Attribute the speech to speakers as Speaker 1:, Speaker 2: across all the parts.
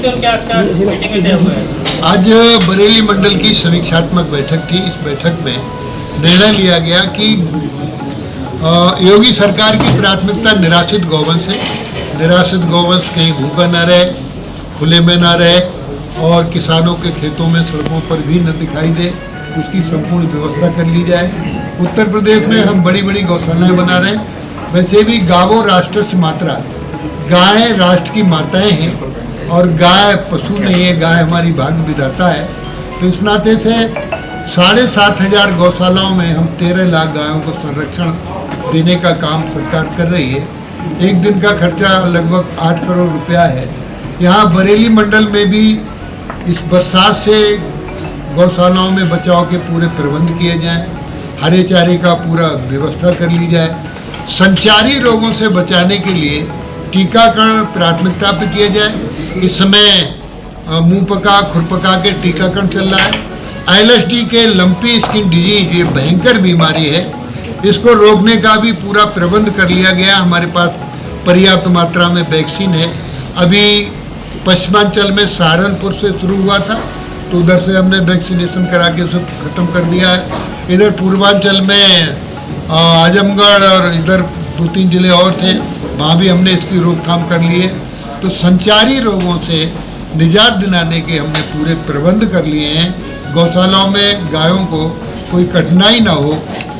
Speaker 1: थे और क्या क्या मीटिंग में तय हुआ है?
Speaker 2: आज बरेली मंडल की समीक्षात्मक बैठक थी। इस बैठक में निर्णय लिया गया कि योगी सरकार की प्राथमिकता निराश्रित गौवंश है। निराश्रित गौवंश कहीं भूखा न रहे, खुले में ना रहे और किसानों के खेतों में सड़कों पर भी न दिखाई दे, उसकी संपूर्ण व्यवस्था कर ली जाए। उत्तर प्रदेश में हम बड़ी बड़ी गौशालाएं बना रहे हैं। वैसे भी गावों राष्ट्रस्य मात्रा, गायें राष्ट्र की माताएं हैं और गाय पशु नहीं है, गाय हमारी भाग्य विधाता है। तो इस नाते से 7,500 गौशालाओं में हम 13 लाख गायों को संरक्षण देने का काम सरकार कर रही है। एक दिन का खर्चा लगभग 8 करोड़ रुपया है। यहाँ बरेली मंडल में भी इस बरसात से गौशालाओं में बचाव के पूरे प्रबंध किए जाएं, हरे चारे का पूरा व्यवस्था कर ली जाए। संचारी रोगों से बचाने के लिए टीकाकरण प्राथमिकता पर किया जाए। इस समय मुंह पका खुरपका के टीकाकरण चल रहा है। LSD के लंपी स्किन डिजीज, ये भयंकर बीमारी है, इसको रोकने का भी पूरा प्रबंध कर लिया गया। हमारे पास पर्याप्त मात्रा में वैक्सीन है। अभी पश्चिमांचल में सहारनपुर से शुरू हुआ था, तो उधर से हमने वैक्सीनेशन करा के उसे ख़त्म कर दिया है। इधर पूर्वांचल में आजमगढ़ और इधर 2-3 जिले और थे, वहाँ भी हमने इसकी रोकथाम कर ली है। तो संचारी रोगों से निजात दिलाने के हमने पूरे प्रबंध कर लिए हैं। गौशालाओं में गायों को कोई कठिनाई ना हो,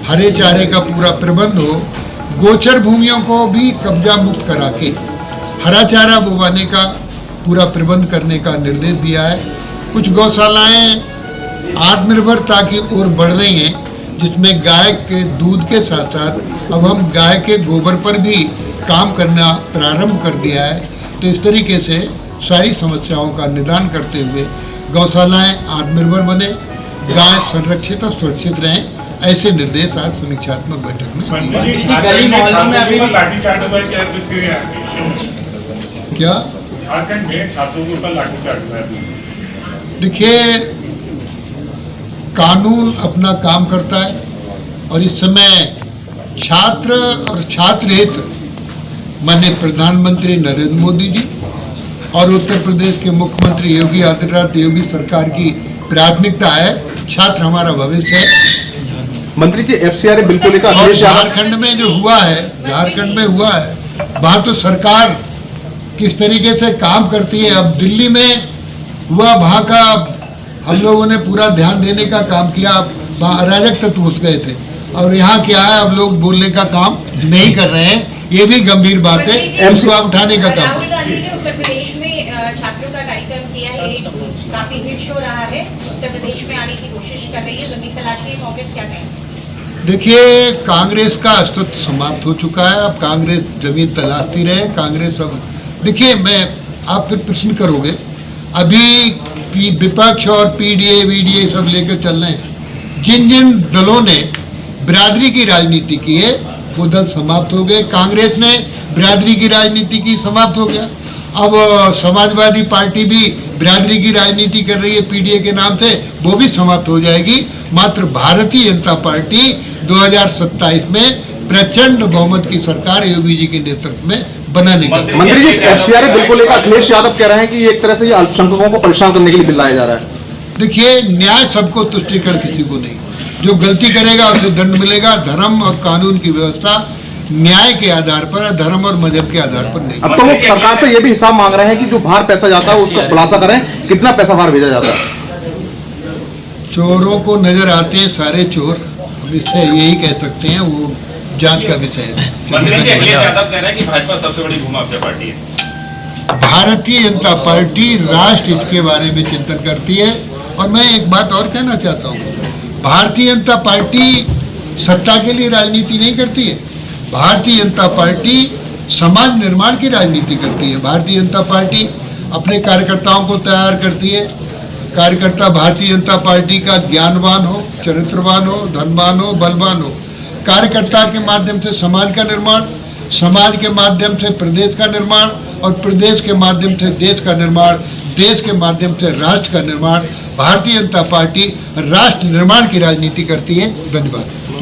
Speaker 2: हरे चारे का पूरा प्रबंध हो। गोचर भूमियों को भी कब्जा मुक्त करा के हरा चारा बोवाने का पूरा प्रबंध करने का निर्देश दिया है। कुछ गौशालाएं आत्मनिर्भरता की ओर बढ़ रही हैं, जिसमें गाय के दूध के साथ साथ अब हम गाय के गोबर पर भी काम करना प्रारंभ कर दिया है। तो इस तरीके से सारी समस्याओं का निदान करते हुए गौशालाएं आत्मनिर्भर बने, गाय संरक्षित और सुरक्षित रहें, ऐसे निर्देश आज समीक्षात्मक बैठक में क्या
Speaker 3: झारखंड में छात्रों के ऊपर लाठीचार्ज हुआ है।
Speaker 2: देखिए, कानून अपना काम करता है और इस समय छात्र और छात्र हित माननीय प्रधानमंत्री नरेंद्र मोदी जी और उत्तर प्रदेश के मुख्यमंत्री योगी आदित्यनाथ, योगी सरकार की प्राथमिकता है। छात्र हमारा भविष्य है।
Speaker 4: मंत्री जी, FCRA बिल को लेकर
Speaker 2: और झारखंड में जो हुआ है, झारखंड में हुआ है, वहाँ तो सरकार किस तरीके से काम करती है। अब दिल्ली में हुआ, वहाँ का हम लोगों ने पूरा ध्यान देने का काम किया। वहाँ अराजक तत्व घुस गए थे और यहाँ क्या है, अब लोग बोलने का काम नहीं कर रहे हैं। ये भी गंभीर बात है, इसको उठाने का काम।
Speaker 5: राहुल गांधी ने उत्तर प्रदेश में छात्रों का कार्यक्रम किया है, काफी हिट शो रहा है, उत्तर प्रदेश में आने की कोशिश कर रही है, जमीन तलाश की। कांग्रेस क्या कहें?
Speaker 2: देखिए, कांग्रेस का अस्तित्व समाप्त हो चुका है। अब कांग्रेस जमीन तलाशती रहे। कांग्रेस अब देखिए, आप फिर प्रश्न करोगे, अभी विपक्ष और PDA VDA सब लेकर चल रहे हैं। जिन जिन दलों ने बिरादरी की राजनीति की है वो दल समाप्त हो गए। कांग्रेस ने बिरादरी की राजनीति की, समाप्त हो गया। अब समाजवादी पार्टी भी बिरादरी की राजनीति कर रही है PDA के नाम से, वो भी समाप्त हो जाएगी। मात्र भारतीय जनता पार्टी 2027 में प्रचंड बहुमत की सरकार योगी जी के नेतृत्व में बनाने का।
Speaker 4: मंत्री जी, FCRA बिल को लेकर अखिलेश यादव कह रहे हैं कि ये एक तरह से अल्पसंख्यकों को परेशान करने के लिए बिल लाया जा रहा है।
Speaker 2: देखिए, न्याय सबको तुष्टिकर किसी को नहीं। जो गलती करेगा उसे दंड मिलेगा। धर्म और कानून की व्यवस्था न्याय के आधार पर, धर्म और मजहब के आधार पर नहीं।
Speaker 4: अब तो वो सरकार से ये भी हिसाब मांग रहे हैं कि जो बाहर पैसा जाता है उसका खुलासा करें, कितना पैसा बाहर भेजा जाता है।
Speaker 2: चोरों को नजर आते हैं सारे चोर, अब इससे यही कह सकते हैं, वो जांच का विषय है।
Speaker 1: मंत्री जी, अखिलेश यादव कह रहे हैं कि भाजपा सबसे बड़ी भूमाफिया पार्टी है।
Speaker 2: भारतीय जनता पार्टी राष्ट्र हित के बारे में चिंतन करती है। और मैं एक बात और कहना चाहता हूँ, भारतीय जनता पार्टी सत्ता के लिए राजनीति नहीं करती है। भारतीय जनता पार्टी समाज निर्माण की राजनीति करती है। भारतीय जनता पार्टी अपने कार्यकर्ताओं को तैयार करती है। कार्यकर्ता भारतीय जनता पार्टी का ज्ञानवान हो, चरित्रवान हो, धनवान हो, बलवान हो। कार्यकर्ता के माध्यम से समाज का निर्माण, समाज के माध्यम से प्रदेश का निर्माण और प्रदेश के माध्यम से देश का निर्माण, देश के माध्यम से राष्ट्र का निर्माण। भारतीय जनता पार्टी राष्ट्र निर्माण की राजनीति करती है। धन्यवाद।